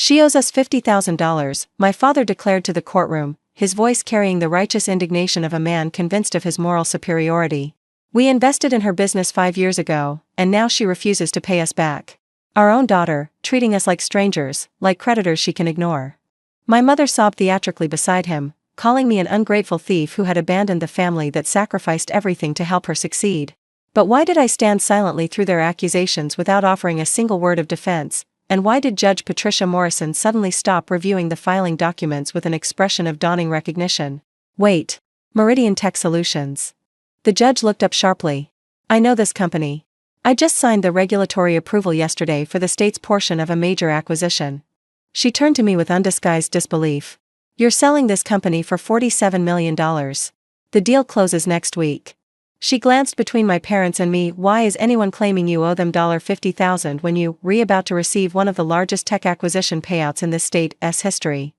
She owes us $50,000, my father declared to the courtroom, his voice carrying the righteous indignation of a man convinced of his moral superiority. We invested in her business 5 years ago, and now she refuses to pay us back. Our own daughter, treating us like strangers, like creditors she can ignore. My mother sobbed theatrically beside him, calling me an ungrateful thief who had abandoned the family that sacrificed everything to help her succeed. But why did I stand silently through their accusations without offering a single word of defense, and why did Judge Patricia Morrison suddenly stop reviewing the filing documents with an expression of dawning recognition? Wait. Meridian Tech Solutions. The judge looked up sharply. I know this company. I just signed the regulatory approval yesterday for the state's portion of a major acquisition. She turned to me with undisguised disbelief. You're selling this company for $47 million. The deal closes next week. She glanced between my parents and me. Why is anyone claiming you owe them $50,000 when you about to receive one of the largest tech acquisition payouts in this state's history?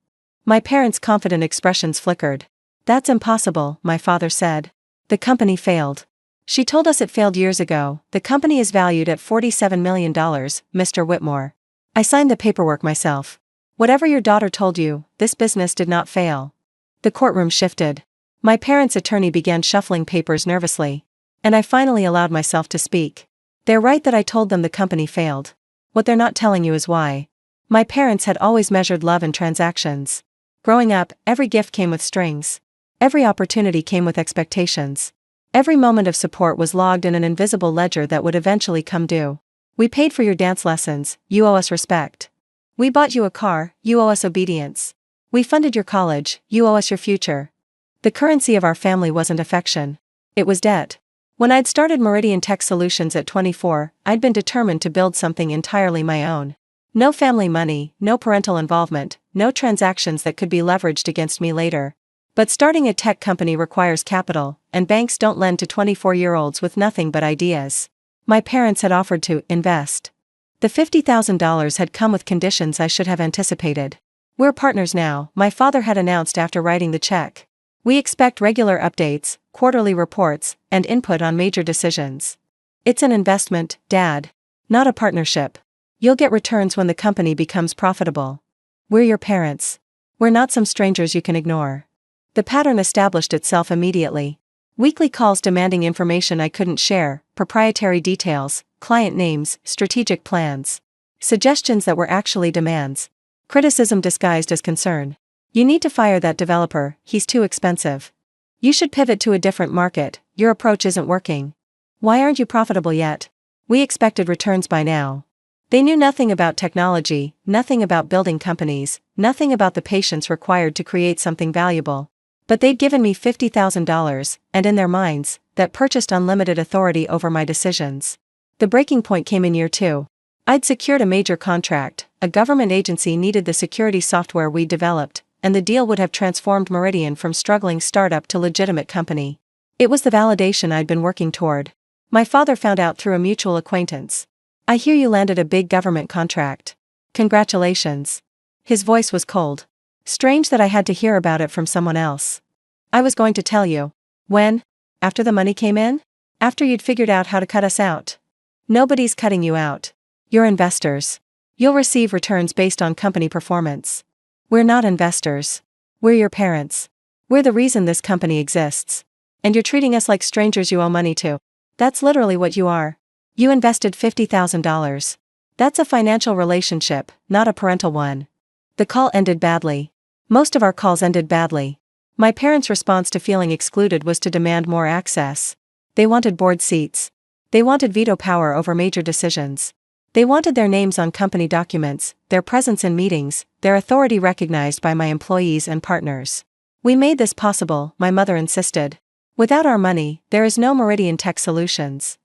My parents' confident expressions flickered. That's impossible, my father said. The company failed. She told us it failed years ago. The company is valued at $47 million, Mr. Whitmore. I signed the paperwork myself. Whatever your daughter told you, this business did not fail. The courtroom shifted. My parents' attorney began shuffling papers nervously. And I finally allowed myself to speak. They're right that I told them the company failed. What they're not telling you is why. My parents had always measured love in transactions. Growing up, every gift came with strings. Every opportunity came with expectations. Every moment of support was logged in an invisible ledger that would eventually come due. We paid for your dance lessons, you owe us respect. We bought you a car, you owe us obedience. We funded your college, you owe us your future. The currency of our family wasn't affection. It was debt. When I'd started Meridian Tech Solutions at 24, I'd been determined to build something entirely my own. No family money, no parental involvement, no transactions that could be leveraged against me later. But starting a tech company requires capital, and banks don't lend to 24-year-olds with nothing but ideas. My parents had offered to invest. The $50,000 had come with conditions I should have anticipated. We're partners now, my father had announced after writing the check. We expect regular updates, quarterly reports, and input on major decisions. It's an investment, Dad. Not a partnership. You'll get returns when the company becomes profitable. We're your parents. We're not some strangers you can ignore. The pattern established itself immediately. Weekly calls demanding information I couldn't share, proprietary details, client names, strategic plans. Suggestions that were actually demands. Criticism disguised as concern. You need to fire that developer, he's too expensive. You should pivot to a different market, your approach isn't working. Why aren't you profitable yet? We expected returns by now. They knew nothing about technology, nothing about building companies, nothing about the patience required to create something valuable. But they'd given me $50,000, and in their minds, that purchased unlimited authority over my decisions. The breaking point came in year 2. I'd secured a major contract, a government agency needed the security software we developed, and the deal would have transformed Meridian from struggling startup to legitimate company. It was the validation I'd been working toward. My father found out through a mutual acquaintance. I hear you landed a big government contract. Congratulations. His voice was cold. Strange that I had to hear about it from someone else. I was going to tell you. When? After the money came in? After you'd figured out how to cut us out? Nobody's cutting you out. You're investors. You'll receive returns based on company performance. We're not investors. We're your parents. We're the reason this company exists. And you're treating us like strangers you owe money to. That's literally what you are. You invested $50,000. That's a financial relationship, not a parental one. The call ended badly. Most of our calls ended badly. My parents' response to feeling excluded was to demand more access. They wanted board seats. They wanted veto power over major decisions. They wanted their names on company documents, their presence in meetings, their authority recognized by my employees and partners. We made this possible, my mother insisted. Without our money, there is no Meridian Tech Solutions.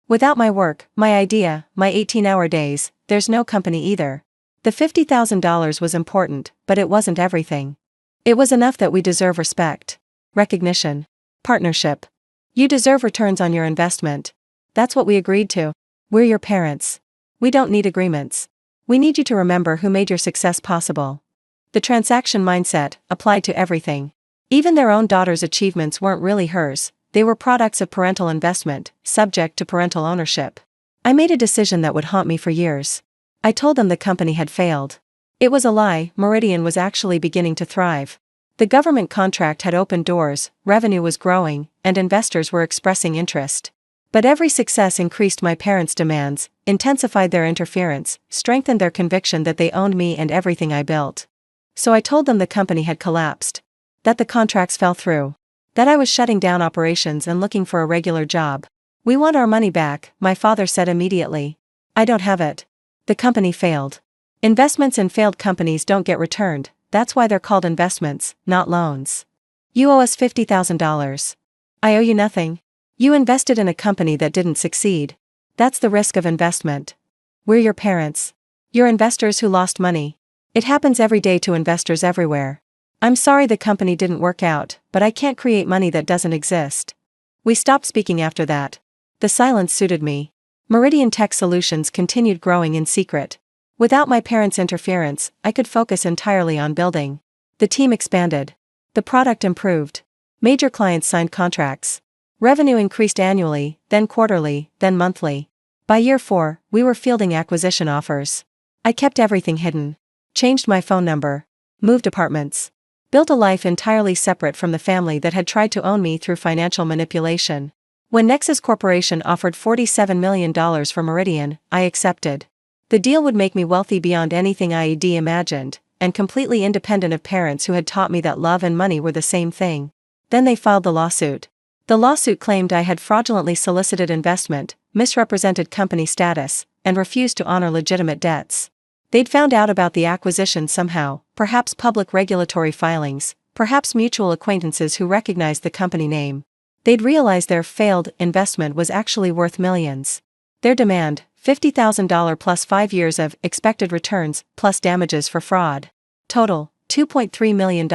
Without my work, my idea, my 18-hour days, there's no company either. The $50,000 was important, but it wasn't everything. It was enough that we deserve respect, recognition, partnership. You deserve returns on your investment. That's what we agreed to. We're your parents. We don't need agreements. We need you to remember who made your success possible. The transaction mindset applied to everything. Even their own daughter's achievements weren't really hers, they were products of parental investment, subject to parental ownership. I made a decision that would haunt me for years. I told them the company had failed. It was a lie. Meridian was actually beginning to thrive. The government contract had opened doors, revenue was growing, and investors were expressing interest. But every success increased my parents' demands, intensified their interference, strengthened their conviction that they owned me and everything I built. So I told them the company had collapsed. That the contracts fell through. That I was shutting down operations and looking for a regular job. "We want our money back," my father said immediately. "I don't have it. The company failed. Investments in failed companies don't get returned, that's why they're called investments, not loans. You owe us $50,000. I owe you nothing. You invested in a company that didn't succeed. That's the risk of investment. We're your parents. You're investors who lost money. It happens every day to investors everywhere. I'm sorry the company didn't work out, but I can't create money that doesn't exist." We stopped speaking after that. The silence suited me. Meridian Tech Solutions continued growing in secret. Without my parents' interference, I could focus entirely on building. The team expanded. The product improved. Major clients signed contracts. Revenue increased annually, then quarterly, then monthly. By year 4, we were fielding acquisition offers. I kept everything hidden. Changed my phone number. Moved apartments. Built a life entirely separate from the family that had tried to own me through financial manipulation. When Nexus Corporation offered $47 million for Meridian, I accepted. The deal would make me wealthy beyond anything I'd imagined, and completely independent of parents who had taught me that love and money were the same thing. Then they filed the lawsuit. The lawsuit claimed I had fraudulently solicited investment, misrepresented company status, and refused to honor legitimate debts. They'd found out about the acquisition somehow, perhaps public regulatory filings, perhaps mutual acquaintances who recognized the company name. They'd realized their failed investment was actually worth millions. Their demand, $50,000 plus 5 years of expected returns, plus damages for fraud. Total, $2.3 million.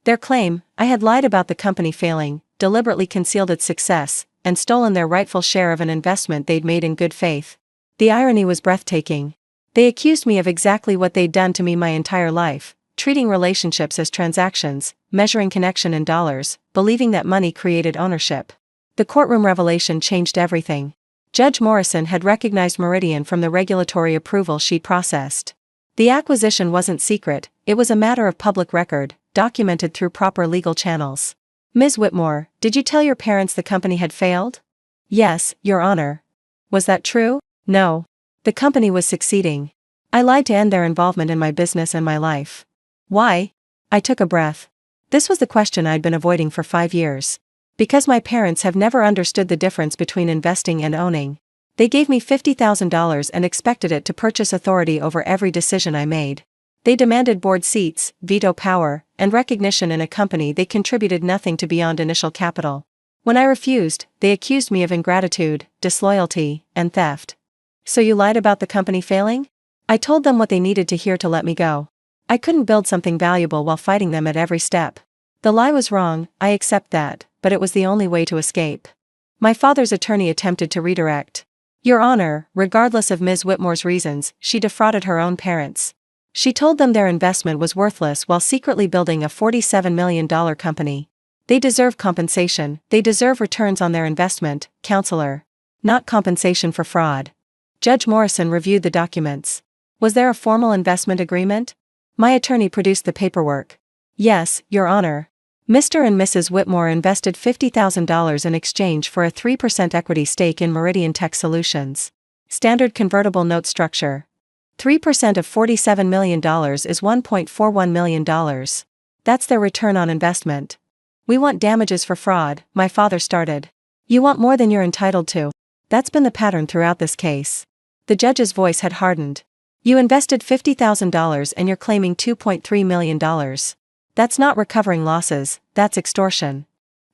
Their claim, I had lied about the company failing, deliberately concealed its success, and stolen their rightful share of an investment they'd made in good faith. The irony was breathtaking. They accused me of exactly what they'd done to me my entire life, treating relationships as transactions, measuring connection in dollars, believing that money created ownership. The courtroom revelation changed everything. Judge Morrison had recognized Meridian from the regulatory approval she'd processed. The acquisition wasn't secret, it was a matter of public record, documented through proper legal channels. "Ms. Whitmore, did you tell your parents the company had failed?" "Yes, Your Honor." "Was that true?" "No. The company was succeeding. I lied to end their involvement in my business and my life." "Why?" I took a breath. This was the question I'd been avoiding for 5 years. Because my parents have never understood the difference between investing and owning. They gave me $50,000 and expected it to purchase authority over every decision I made. They demanded board seats, veto power, and recognition in a company they contributed nothing to beyond initial capital. When I refused, they accused me of ingratitude, disloyalty, and theft. "So you lied about the company failing?" I told them what they needed to hear to let me go. I couldn't build something valuable while fighting them at every step. The lie was wrong, I accept that, but it was the only way to escape. My father's attorney attempted to redirect. "Your Honor, regardless of Ms. Whitmore's reasons, she defrauded her own parents. She told them their investment was worthless while secretly building a $47 million company. They deserve compensation, they deserve returns on their investment, counselor. Not compensation for fraud." Judge Morrison reviewed the documents. "Was there a formal investment agreement?" My attorney produced the paperwork. "Yes, Your Honor. Mr. and Mrs. Whitmore invested $50,000 in exchange for a 3% equity stake in Meridian Tech Solutions. Standard convertible note structure. 3% of $47 million is $1.41 million. That's their return on investment. We want damages for fraud," my father started. "You want more than you're entitled to. That's been the pattern throughout this case." The judge's voice had hardened. "You invested $50,000 and you're claiming $2.3 million. That's not recovering losses, that's extortion."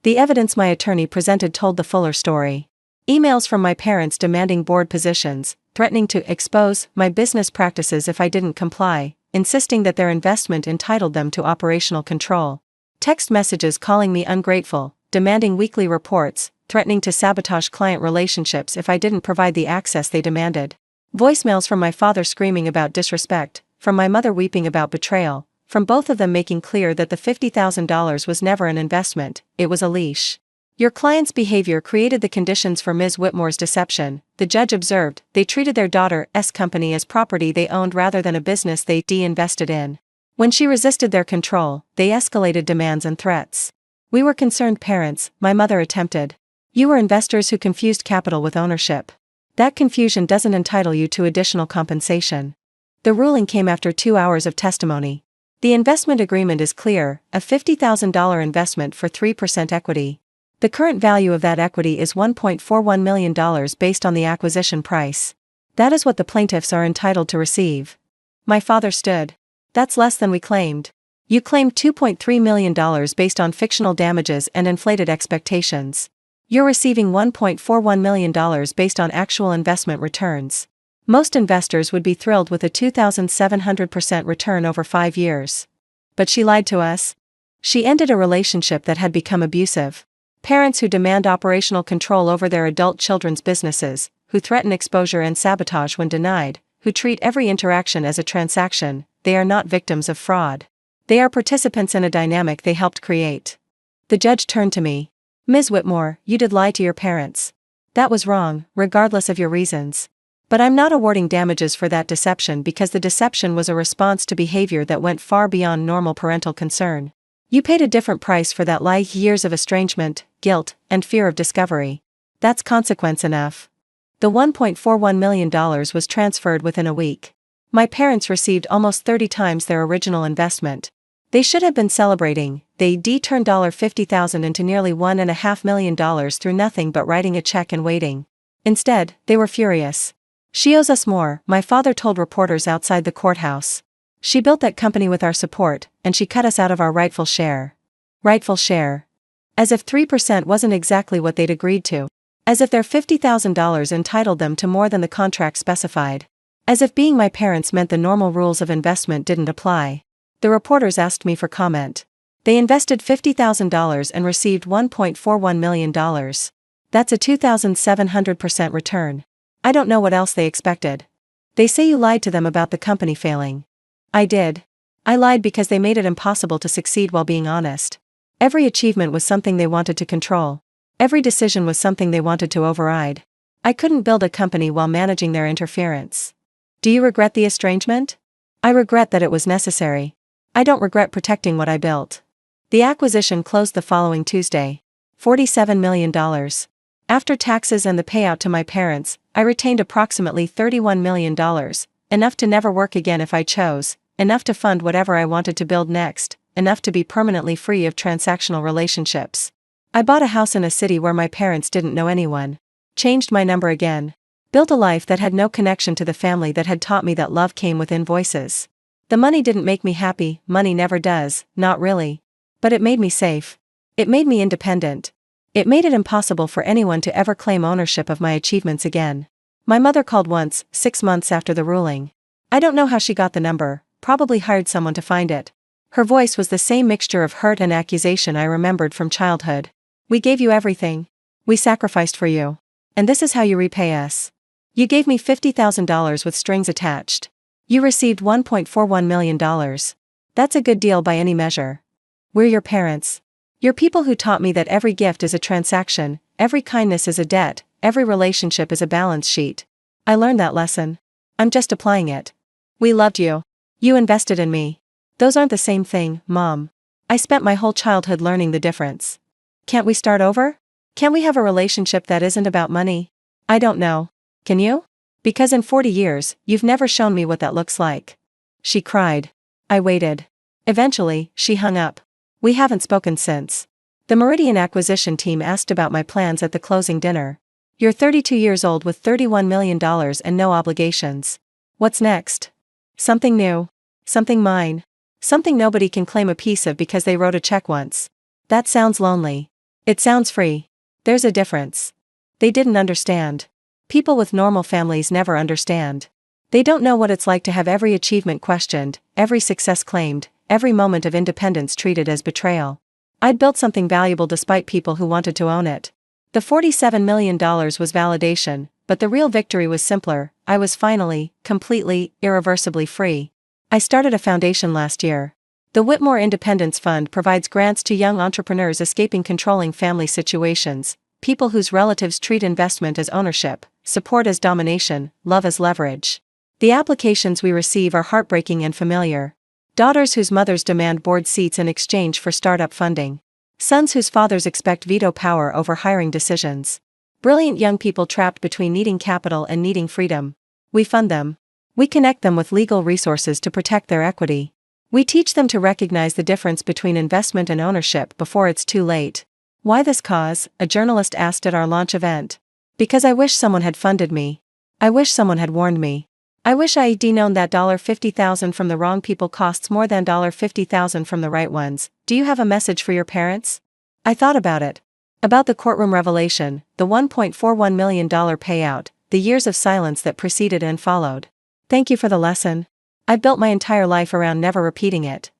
The evidence my attorney presented told the fuller story. Emails from my parents demanding board positions, threatening to expose my business practices if I didn't comply, insisting that their investment entitled them to operational control. Text messages calling me ungrateful, demanding weekly reports, threatening to sabotage client relationships if I didn't provide the access they demanded. Voicemails from my father screaming about disrespect, from my mother weeping about betrayal, from both of them making clear that the $50,000 was never an investment, it was a leash. Your client's behavior created the conditions for Ms. Whitmore's deception, the judge observed. They treated their daughter's company as property they owned rather than a business they de-invested in. When she resisted their control, they escalated demands and threats. We were concerned parents, my mother attempted. You were investors who confused capital with ownership. That confusion doesn't entitle you to additional compensation. The ruling came after 2 hours of testimony. The investment agreement is clear, a $50,000 investment for 3% equity. The current value of that equity is $1.41 million based on the acquisition price. That is what the plaintiffs are entitled to receive. My father stood. That's less than we claimed. You claimed $2.3 million based on fictional damages and inflated expectations. You're receiving $1.41 million based on actual investment returns. Most investors would be thrilled with a 2,700% return over 5 years. But she lied to us. She ended a relationship that had become abusive. Parents who demand operational control over their adult children's businesses, who threaten exposure and sabotage when denied, who treat every interaction as a transaction, they are not victims of fraud. They are participants in a dynamic they helped create. The judge turned to me. Ms. Whitmore, you did lie to your parents. That was wrong, regardless of your reasons. But I'm not awarding damages for that deception because the deception was a response to behavior that went far beyond normal parental concern. You paid a different price for that lie: years of estrangement, guilt, and fear of discovery. That's consequence enough. The $1.41 million was transferred within a week. My parents received almost 30 times their original investment. They should have been celebrating. They turned $50,000 into nearly $1.5 million through nothing but writing a check and waiting. Instead, they were furious. She owes us more, my father told reporters outside the courthouse. She built that company with our support, and she cut us out of our rightful share. Rightful share. As if 3% wasn't exactly what they'd agreed to. As if their $50,000 entitled them to more than the contract specified. As if being my parents meant the normal rules of investment didn't apply. The reporters asked me for comment. They invested $50,000 and received $1.41 million. That's a 2,700% return. I don't know what else they expected. They say you lied to them about the company failing. I did. I lied because they made it impossible to succeed while being honest. Every achievement was something they wanted to control. Every decision was something they wanted to override. I couldn't build a company while managing their interference. Do you regret the estrangement? I regret that it was necessary. I don't regret protecting what I built. The acquisition closed the following Tuesday. $47 million. After taxes and the payout to my parents, I retained approximately $31 million, enough to never work again if I chose, enough to fund whatever I wanted to build next, enough to be permanently free of transactional relationships. I bought a house in a city where my parents didn't know anyone. Changed my number again. Built a life that had no connection to the family that had taught me that love came with invoices. The money didn't make me happy, money never does, not really. But it made me safe. It made me independent. It made it impossible for anyone to ever claim ownership of my achievements again. My mother called once, 6 months after the ruling. I don't know how she got the number, probably hired someone to find it. Her voice was the same mixture of hurt and accusation I remembered from childhood. We gave you everything. We sacrificed for you. And this is how you repay us. You gave me $50,000 with strings attached. You received $1.41 million. That's a good deal by any measure. We're your parents. You're people who taught me that every gift is a transaction, every kindness is a debt, every relationship is a balance sheet. I learned that lesson. I'm just applying it. We loved you. You invested in me. Those aren't the same thing, Mom. I spent my whole childhood learning the difference. Can't we start over? Can't we have a relationship that isn't about money? I don't know. Can you? Because in 40 years, you've never shown me what that looks like. She cried. I waited. Eventually, she hung up. We haven't spoken since. The Meridian acquisition team asked about my plans at the closing dinner. You're 32 years old with $31 million and no obligations. What's next? Something new. Something mine. Something nobody can claim a piece of because they wrote a check once. That sounds lonely. It sounds free. There's a difference. They didn't understand. People with normal families never understand. They don't know what it's like to have every achievement questioned, every success claimed, every moment of independence treated as betrayal. I'd built something valuable despite people who wanted to own it. The $47 million was validation, but the real victory was simpler. I was finally, completely, irreversibly free. I started a foundation last year. The Whitmore Independence Fund provides grants to young entrepreneurs escaping controlling family situations, people whose relatives treat investment as ownership, support as domination, love as leverage. The applications we receive are heartbreaking and familiar. Daughters whose mothers demand board seats in exchange for startup funding. Sons whose fathers expect veto power over hiring decisions. Brilliant young people trapped between needing capital and needing freedom. We fund them. We connect them with legal resources to protect their equity. We teach them to recognize the difference between investment and ownership before it's too late. Why this cause? A journalist asked at our launch event. Because I wish someone had funded me. I wish someone had warned me. I wish I'd known that $50,000 from the wrong people costs more than $50,000 from the right ones. Do you have a message for your parents? I thought about it. About the courtroom revelation, the $1.41 million payout, the years of silence that preceded and followed. Thank you for the lesson. I built my entire life around never repeating it.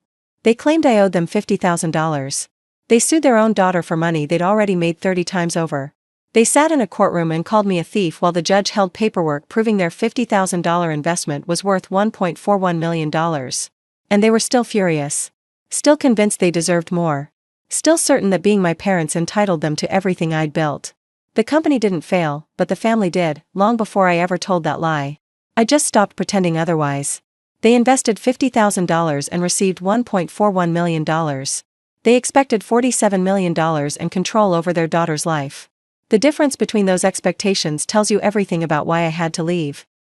They claimed I owed them $50,000. They sued their own daughter for money they'd already made 30 times over. They sat in a courtroom and called me a thief while the judge held paperwork proving their $50,000 investment was worth $1.41 million. And they were still furious. Still convinced they deserved more. Still certain that being my parents entitled them to everything I'd built. The company didn't fail, but the family did, long before I ever told that lie. I just stopped pretending otherwise. They invested $50,000 and received $1.41 million. They expected $47 million and control over their daughter's life. The difference between those expectations tells you everything about why I had to leave.